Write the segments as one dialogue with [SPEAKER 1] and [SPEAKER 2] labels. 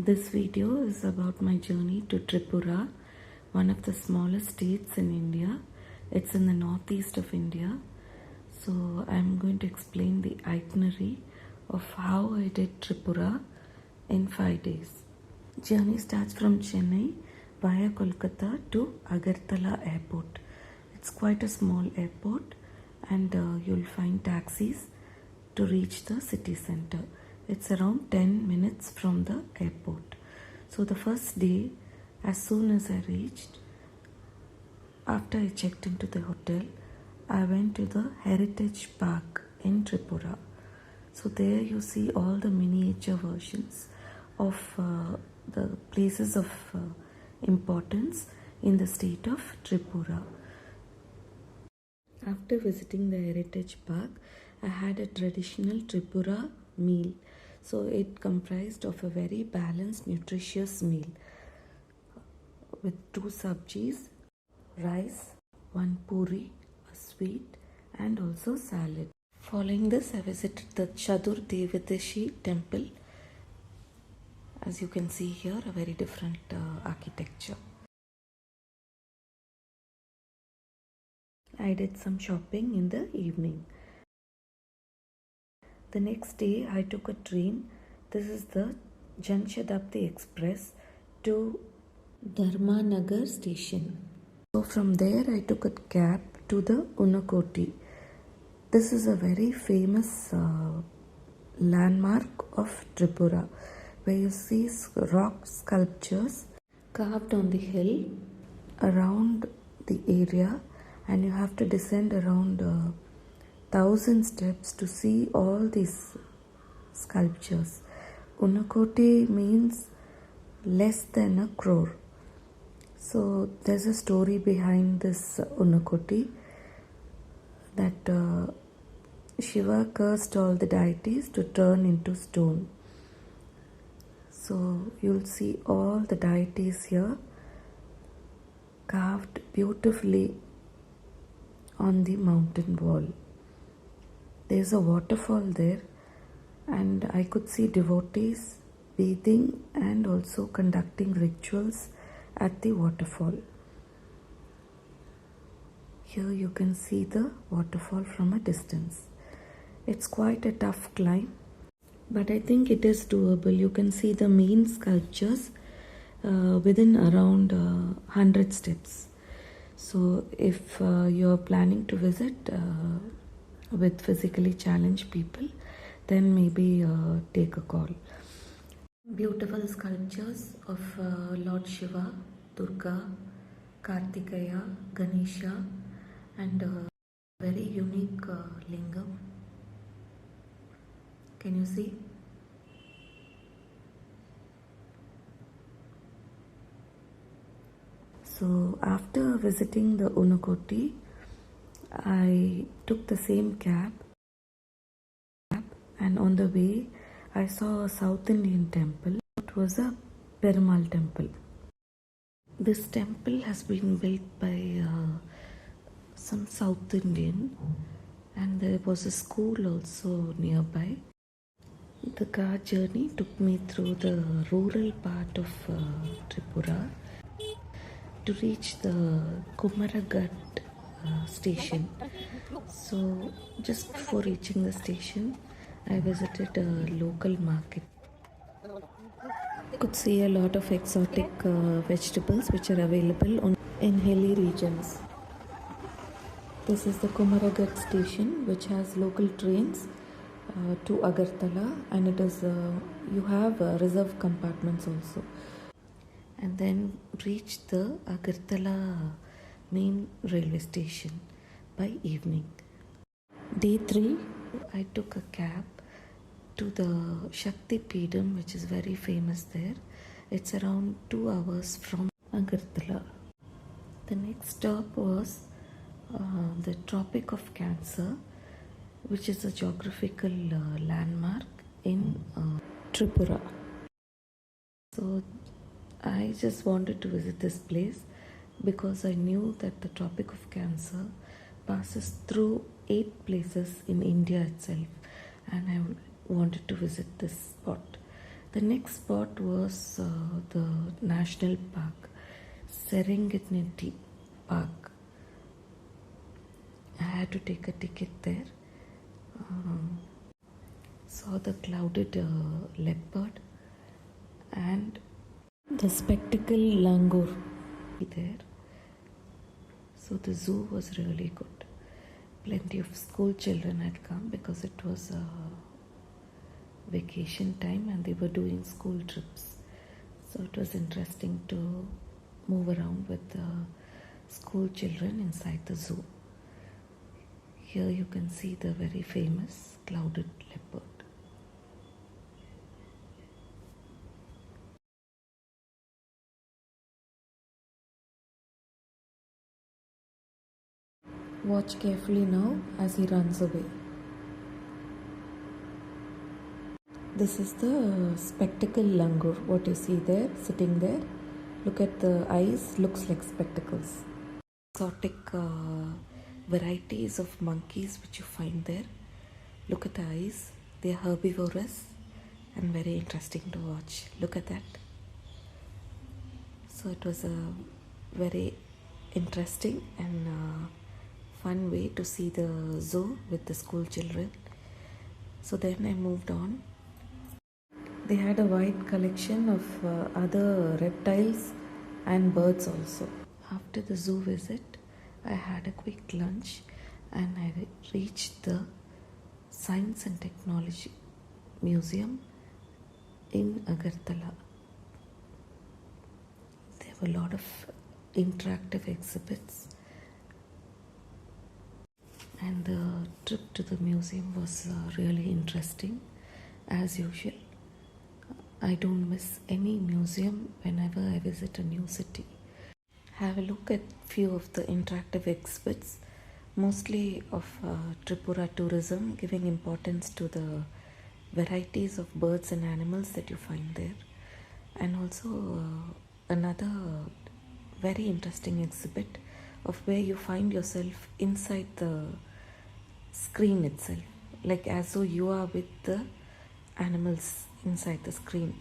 [SPEAKER 1] This video is about my journey to Tripura, one of the smallest states in India. It's in the northeast of India. So I'm going to explain the itinerary of how I did Tripura in 5 days. Journey starts from Chennai via Kolkata to Agartala airport. It's quite a small airport and you'll find taxis to reach the city center. It's around 10 minutes from the airport. So the first day, as soon as I reached, after I checked into the hotel, I went to the Heritage Park in Tripura. So there you see all the miniature versions of the places of importance in the state of Tripura. After visiting the Heritage Park, I had a traditional Tripura meal. So it comprised of a very balanced, nutritious meal with 2 sabjis, rice, 1 puri, a sweet, and also salad. Following this, I visited the Chatur Devadashi temple. As you can see here, a very different architecture. I did some shopping in the evening. The next day, I took a train. This is the Jan Shatabdi Express to Dharmanagar station. So from there, I took a cab to the Unakoti. This is a very famous landmark of Tripura, where you see rock sculptures carved on the hill around the area, and you have to descend around 1,000 steps to see all these sculptures. Unakoti means less than a crore. So there's a story behind this Unakoti that Shiva cursed all the deities to turn into stone. So you'll see all the deities here carved beautifully on the mountain wall. There's a waterfall there, and I could see devotees bathing and also conducting rituals at the waterfall. Here you can see the waterfall from a distance. It's quite a tough climb, but I think it is doable. You can see the main sculptures within around 100 steps. So if you're planning to visit with physically challenged people, then maybe take a call. Beautiful sculptures of Lord Shiva, Durga, Kartikeya, Ganesha, and a very unique lingam. Can you see? So after visiting the Unakoti, I took the same cab, and on the way I saw a South Indian temple. It was a Perumal temple. This temple has been built by some South Indian, and there was a school also nearby. The car journey took me through the rural part of Tripura to reach the Kumaragat station. So just before reaching the station, I visited a local market. You could see a lot of exotic vegetables which are available in hilly regions. This is the Kumaragat station, which has local trains to Agartala, and it is you have reserved compartments also. And then reached the Agartala main railway station by evening. Day 3, I took a cab to the Shakti Peedam, which is very famous there. It's around 2 hours from Agartala. The next stop was the Tropic of Cancer, which is a geographical landmark in Tripura. So I just wanted to visit this place because I knew that the Tropic of Cancer passes through 8 places in India itself, and I wanted to visit this spot. The next spot was the national park, Serengeti Park. I had to take a ticket there. Saw the clouded leopard and the spectacle langur there. So the zoo was really good. Plenty of school children had come because it was vacation time and they were doing school trips. So it was interesting to move around with the school children inside the zoo. Here you can see the very famous clouded leopard. Watch carefully now as he runs away. This is the spectacle langur, what you see there, sitting there. Look at the eyes, looks like spectacles. Exotic varieties of monkeys which you find there. Look at the eyes, they are herbivorous and very interesting to watch. Look at that. So it was a very interesting and fun way to see the zoo with the school children. So then I moved on. They had a wide collection of other reptiles and birds also. After the zoo visit, I had a quick lunch and I reached the Science and Technology Museum in Agartala. There were a lot of interactive exhibits. And the trip to the museum was really interesting. As usual, I don't miss any museum whenever I visit a new city. Have a look at few of the interactive exhibits, mostly of Tripura tourism, giving importance to the varieties of birds and animals that you find there. And also another very interesting exhibit of where you find yourself inside the screen itself, like as though you are with the animals inside the screen.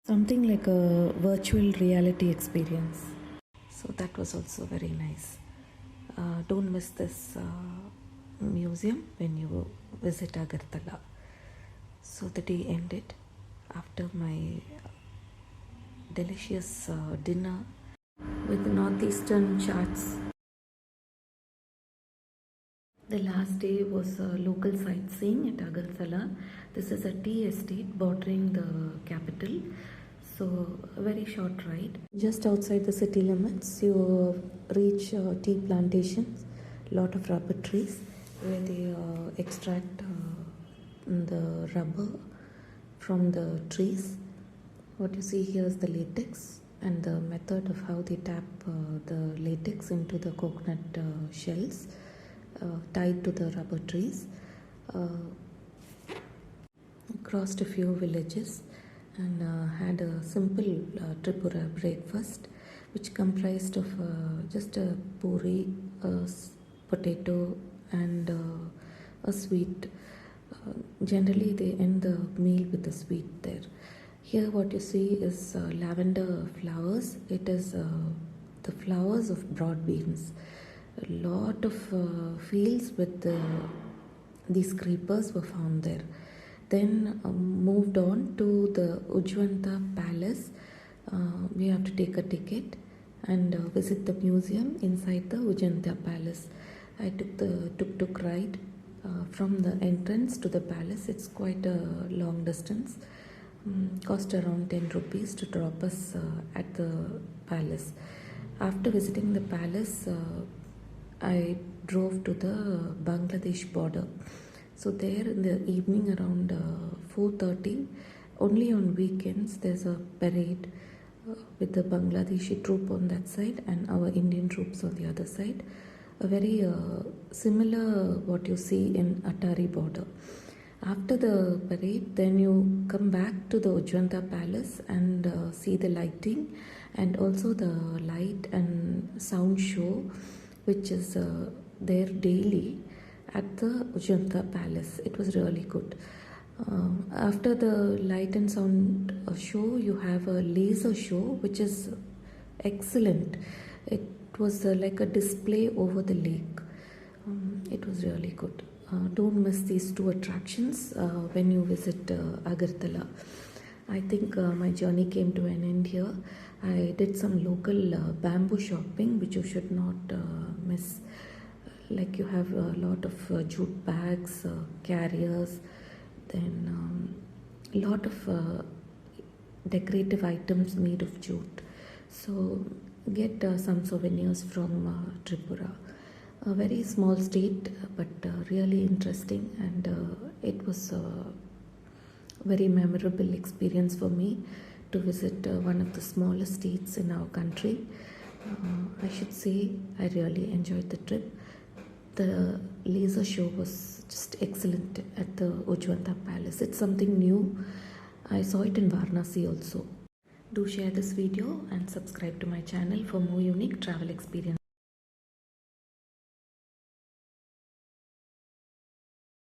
[SPEAKER 1] Something like a virtual reality experience. So that was also very nice. Don't miss this museum when you visit Agartala. So the day ended after my delicious dinner with northeastern chats. The last day was local sightseeing at Agartala. This is a tea estate bordering the capital. So a very short ride. Just outside the city limits, you reach tea plantations, lot of rubber trees where they extract the rubber from the trees. What you see here is the latex and the method of how they tap the latex into the coconut shells tied to the rubber trees. Crossed a few villages and had a simple Tripura breakfast, which comprised of just a puri, a potato and a sweet. Generally they end the meal with a sweet there. Here what you see is lavender flowers. It is the flowers of broad beans. A lot of fields with these creepers were found there. Then moved on to the Ujjayanta Palace. We have to take a ticket and visit the museum inside the Ujjayanta Palace. I took the tuk-tuk ride from the entrance to the palace. It's quite a long distance. Cost around 10 rupees to drop us at the palace. After visiting the palace, I drove to the Bangladesh border. So there in the evening around 4:30, only on weekends there's a parade with the Bangladeshi troop on that side and our Indian troops on the other side. A very similar what you see in Atari border. After the parade, then you come back to the Ujjayanta Palace and see the lighting and also the light and sound show which is there daily at the Ujjayanta Palace. It was really good. After the light and sound show, you have a laser show, which is excellent. It was like a display over the lake. It was really good. Don't miss these two attractions when you visit Agartala. I think my journey came to an end here. I did some local bamboo shopping, which you should not miss. Like you have a lot of jute bags, carriers, then a lot of decorative items made of jute. So get some souvenirs from Tripura. A very small state, but really interesting, and it was a very memorable experience for me to visit one of the smallest states in our country. I should say I really enjoyed the trip. The laser show was just excellent at the Ujjayanta Palace. It's something new. I saw it in Varanasi also. Do share this video and subscribe to my channel for more unique travel experiences.